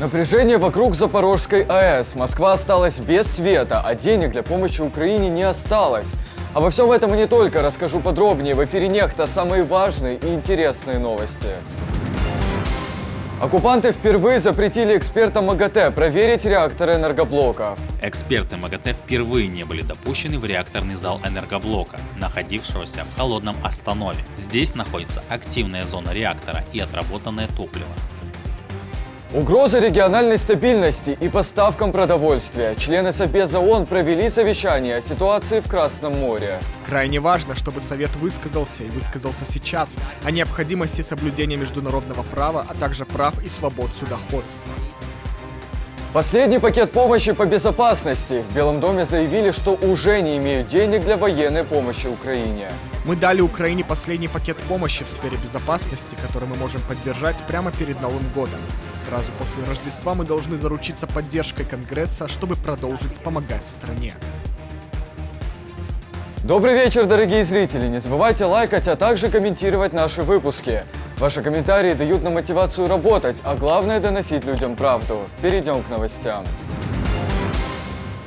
Напряжение вокруг Запорожской АЭС. Москва осталась без света, а денег для помощи Украине не осталось. Обо всем этом и не только расскажу подробнее. В эфире «Нехта» самые важные и интересные новости. Оккупанты впервые запретили экспертам МАГАТЭ проверить реакторы энергоблоков. Эксперты МАГАТЭ впервые не были допущены в реакторный зал энергоблока, находившегося в холодном останове. Здесь находится активная зона реактора и отработанное топливо. Угроза региональной стабильности и поставкам продовольствия. Члены Совбеза ООН провели совещание о ситуации в Красном море. Крайне важно, чтобы Совет высказался и высказался сейчас о необходимости соблюдения международного права, а также прав и свобод судоходства. Последний пакет помощи по безопасности. В Белом доме заявили, что уже не имеют денег для военной помощи Украине. Мы дали Украине последний пакет помощи в сфере безопасности, который мы можем поддержать прямо перед Новым годом. Сразу после Рождества мы должны заручиться поддержкой Конгресса, чтобы продолжить помогать стране. Добрый вечер, дорогие зрители! Не забывайте лайкать, а также комментировать наши выпуски. Ваши комментарии дают нам мотивацию работать, а главное доносить людям правду. Перейдем к новостям.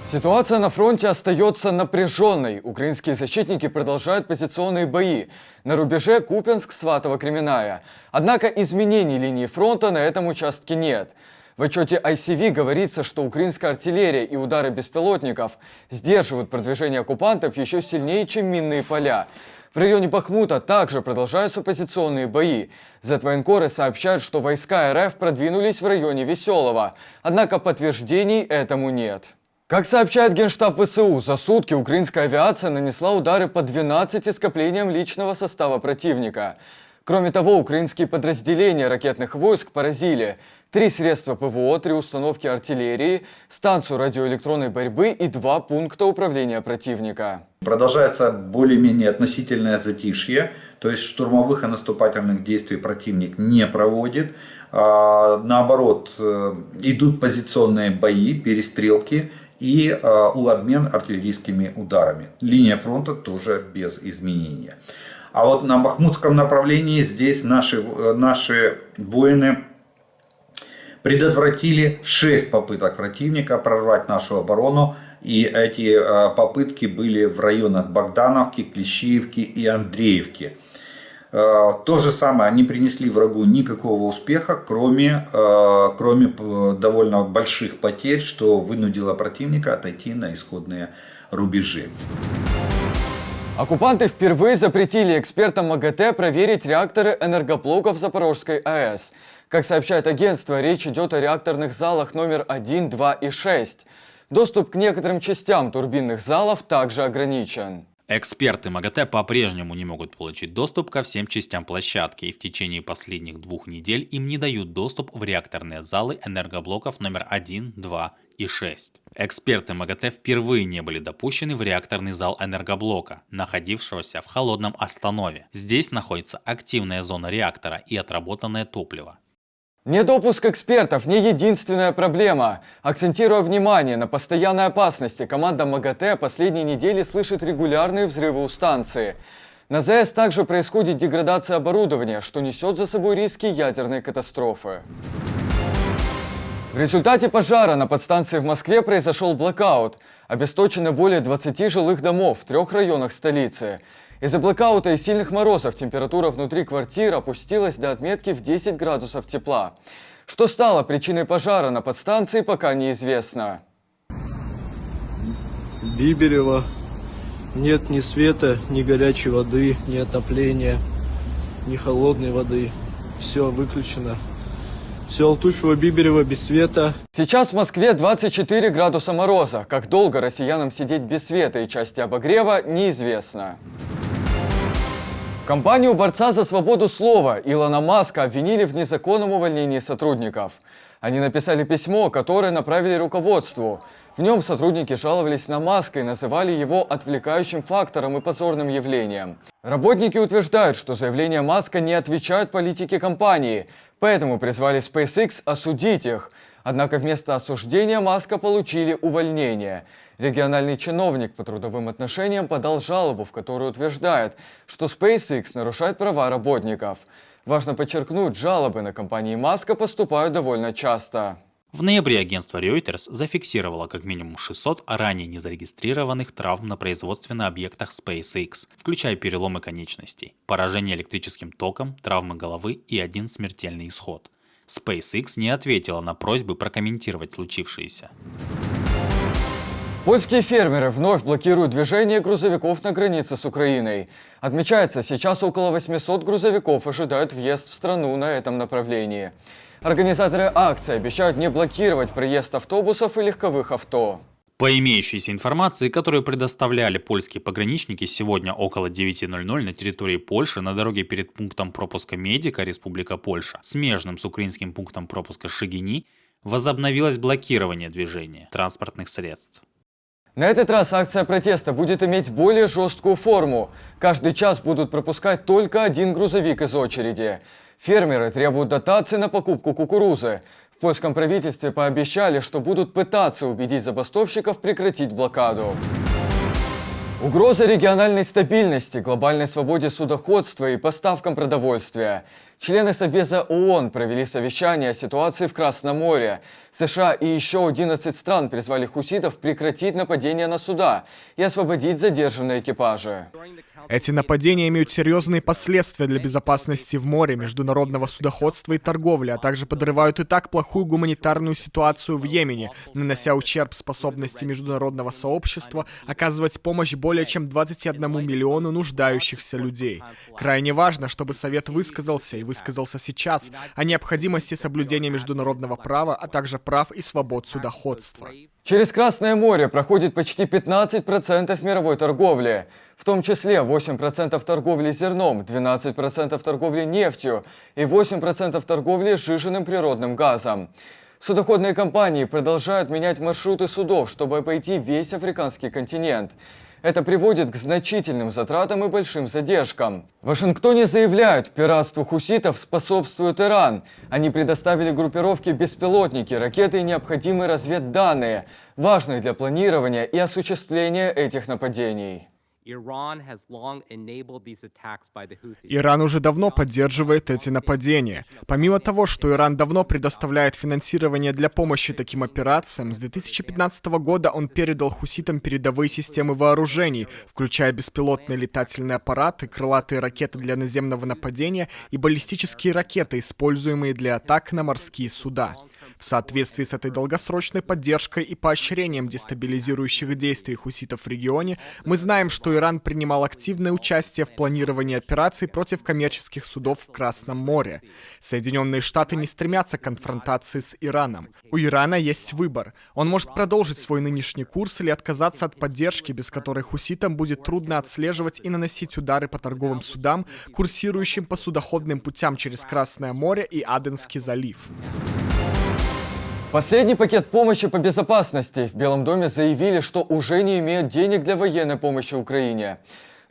Ситуация на фронте остается напряженной. Украинские защитники продолжают позиционные бои на рубеже Купянск-Сватово-Кременная. Однако изменений линии фронта на этом участке нет. В отчете ICV говорится, что украинская артиллерия и удары беспилотников сдерживают продвижение оккупантов еще сильнее, чем минные поля. В районе Бахмута также продолжаются позиционные бои. Зетвоенкоры сообщают, что войска РФ продвинулись в районе Веселого. Однако подтверждений этому нет. Как сообщает Генштаб ВСУ, за сутки украинская авиация нанесла удары по 12 скоплениям личного состава противника. Кроме того, украинские подразделения ракетных войск поразили 3 средства ПВО, 3 установки артиллерии, станцию радиоэлектронной борьбы и 2 пункта управления противника. Продолжается более-менее относительное затишье, то есть штурмовых и наступательных действий противник не проводит. Наоборот, идут позиционные бои, перестрелки и обмен артиллерийскими ударами. Линия фронта тоже без изменения. А вот на Бахмутском направлении здесь наши воины предотвратили 6 попыток противника прорвать нашу оборону. И эти попытки были в районах Богдановки, Клещеевки и Андреевки. То же самое, они принесли врагу никакого успеха, кроме довольно больших потерь, что вынудило противника отойти на исходные рубежи. Оккупанты впервые запретили экспертам МАГАТЭ проверить реакторы энергоблоков Запорожской АЭС. Как сообщает агентство, речь идет о реакторных залах номер 1, 2 и 6. Доступ к некоторым частям турбинных залов также ограничен. Эксперты МАГАТЭ по-прежнему не могут получить доступ ко всем частям площадки, и в течение последних 2 недель им не дают доступ в реакторные залы энергоблоков номер 1, 2 и 6. Эксперты МАГАТЭ впервые не были допущены в реакторный зал энергоблока, находившегося в холодном останове. Здесь находится активная зона реактора и отработанное топливо. Недопуск экспертов не единственная проблема. Акцентируя внимание на постоянной опасности, команда МАГАТЭ последние недели слышит регулярные взрывы у станции. На ЗАЭС также происходит деградация оборудования, что несет за собой риски ядерной катастрофы. В результате пожара на подстанции в Москве произошел блэкаут. Обесточено более 20 жилых домов в 3 районах столицы. Из-за блэкаута и сильных морозов температура внутри квартир опустилась до отметки в 10 градусов тепла. Что стало причиной пожара на подстанции, пока неизвестно. Биберево. Нет ни света, ни горячей воды, ни отопления, ни холодной воды. Все выключено. Село Тучево, Биберево без света. Сейчас в Москве 24 градуса мороза. Как долго россиянам сидеть без света и части обогрева, неизвестно. Компанию борца за свободу слова Илона Маска обвинили в незаконном увольнении сотрудников. Они написали письмо, которое направили руководству. В нем сотрудники жаловались на Маска и называли его отвлекающим фактором и позорным явлением. Работники утверждают, что заявления Маска не отвечают политике компании, поэтому призвали SpaceX осудить их. Однако вместо осуждения Маска получили увольнение. Региональный чиновник по трудовым отношениям подал жалобу, в которой утверждает, что SpaceX нарушает права работников. Важно подчеркнуть, жалобы на компании Маска поступают довольно часто. В ноябре агентство Reuters зафиксировало как минимум 600 ранее незарегистрированных травм на производстве на объектах SpaceX, включая переломы конечностей, поражение электрическим током, травмы головы и один смертельный исход. SpaceX не ответила на просьбы прокомментировать случившееся. Польские фермеры вновь блокируют движение грузовиков на границе с Украиной. Отмечается, сейчас около 800 грузовиков ожидают въезд в страну на этом направлении. Организаторы акции обещают не блокировать проезд автобусов и легковых авто. По имеющейся информации, которую предоставляли польские пограничники, сегодня около 9:00 на территории Польши на дороге перед пунктом пропуска Медика, Республика Польша, смежным с украинским пунктом пропуска Шигини, возобновилось блокирование движения транспортных средств. На этот раз акция протеста будет иметь более жесткую форму. Каждый час будут пропускать только один грузовик из очереди. Фермеры требуют дотации на покупку кукурузы. В польском правительстве пообещали, что будут пытаться убедить забастовщиков прекратить блокаду. Угроза региональной стабильности, глобальной свободе судоходства и поставкам продовольствия. Члены Совбеза ООН провели совещание о ситуации в Красном море. США и еще 11 стран призвали хуситов прекратить нападения на суда и освободить задержанные экипажи. Эти нападения имеют серьезные последствия для безопасности в море, международного судоходства и торговли, а также подрывают и так плохую гуманитарную ситуацию в Йемене, нанося ущерб способности международного сообщества оказывать помощь более чем 21 миллиону нуждающихся людей. Крайне важно, чтобы Совет высказался и высказался сейчас о необходимости соблюдения международного права, а также прав и свобод судоходства. Через Красное море проходит почти 15% мировой торговли, в том числе 8% торговли зерном, 12% торговли нефтью и 8% торговли сжиженным природным газом. Судоходные компании продолжают менять маршруты судов, чтобы обойти весь африканский континент. Это приводит к значительным затратам и большим задержкам. В Вашингтоне заявляют, пиратству хуситов способствует Иран. Они предоставили группировке беспилотники, ракеты и необходимые разведданные, важные для планирования и осуществления этих нападений. Иран уже давно поддерживает эти нападения. Помимо того, что Иран давно предоставляет финансирование для помощи таким операциям, с 2015 года он передал хуситам передовые системы вооружений, включая беспилотные летательные аппараты, крылатые ракеты для наземного нападения и баллистические ракеты, используемые для атак на морские суда. В соответствии с этой долгосрочной поддержкой и поощрением дестабилизирующих действий хуситов в регионе, мы знаем, что Иран принимал активное участие в планировании операций против коммерческих судов в Красном море. Соединенные Штаты не стремятся к конфронтации с Ираном. У Ирана есть выбор. Он может продолжить свой нынешний курс или отказаться от поддержки, без которой хуситам будет трудно отслеживать и наносить удары по торговым судам, курсирующим по судоходным путям через Красное море и Аденский залив. Последний пакет помощи по безопасности. В Белом доме заявили, что уже не имеют денег для военной помощи Украине.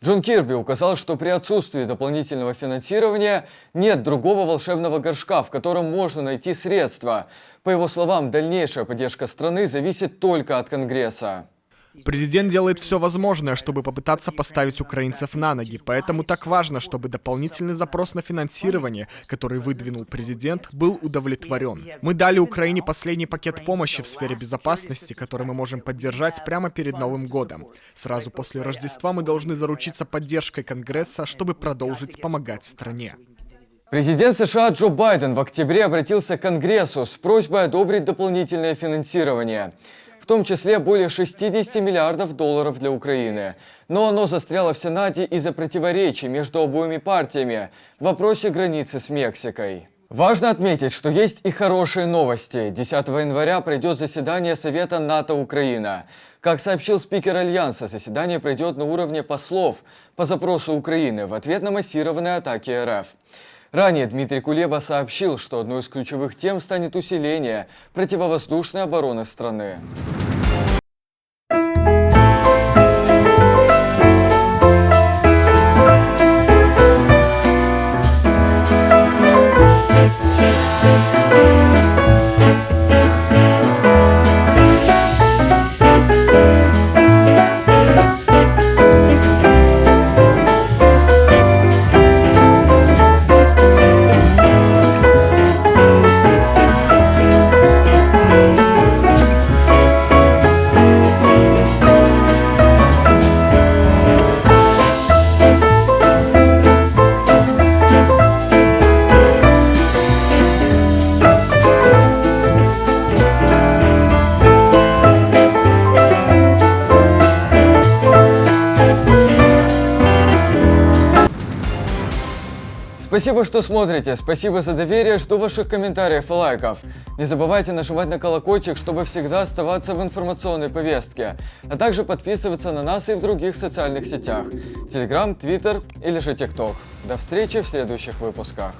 Джон Кирби указал, что при отсутствии дополнительного финансирования нет другого волшебного горшка, в котором можно найти средства. По его словам, дальнейшая поддержка страны зависит только от Конгресса. Президент делает все возможное, чтобы попытаться поставить украинцев на ноги, поэтому так важно, чтобы дополнительный запрос на финансирование, который выдвинул президент, был удовлетворен. Мы дали Украине последний пакет помощи в сфере безопасности, который мы можем поддержать прямо перед Новым годом. Сразу после Рождества мы должны заручиться поддержкой Конгресса, чтобы продолжить помогать стране. Президент США Джо Байден в октябре обратился к Конгрессу с просьбой одобрить дополнительное финансирование, в том числе более 60 миллиардов долларов для Украины. Но оно застряло в Сенате из-за противоречий между обоими партиями в вопросе границы с Мексикой. Важно отметить, что есть и хорошие новости. 10 января пройдет заседание Совета НАТО-Украина. Как сообщил спикер Альянса, заседание пройдет на уровне послов по запросу Украины в ответ на массированные атаки РФ. Ранее Дмитрий Кулеба сообщил, что одной из ключевых тем станет усиление противовоздушной обороны страны. Спасибо, что смотрите, спасибо за доверие, жду ваших комментариев и лайков. Не забывайте нажимать на колокольчик, чтобы всегда оставаться в информационной повестке, а также подписываться на нас и в других социальных сетях, Telegram, Twitter или же TikTok. До встречи в следующих выпусках.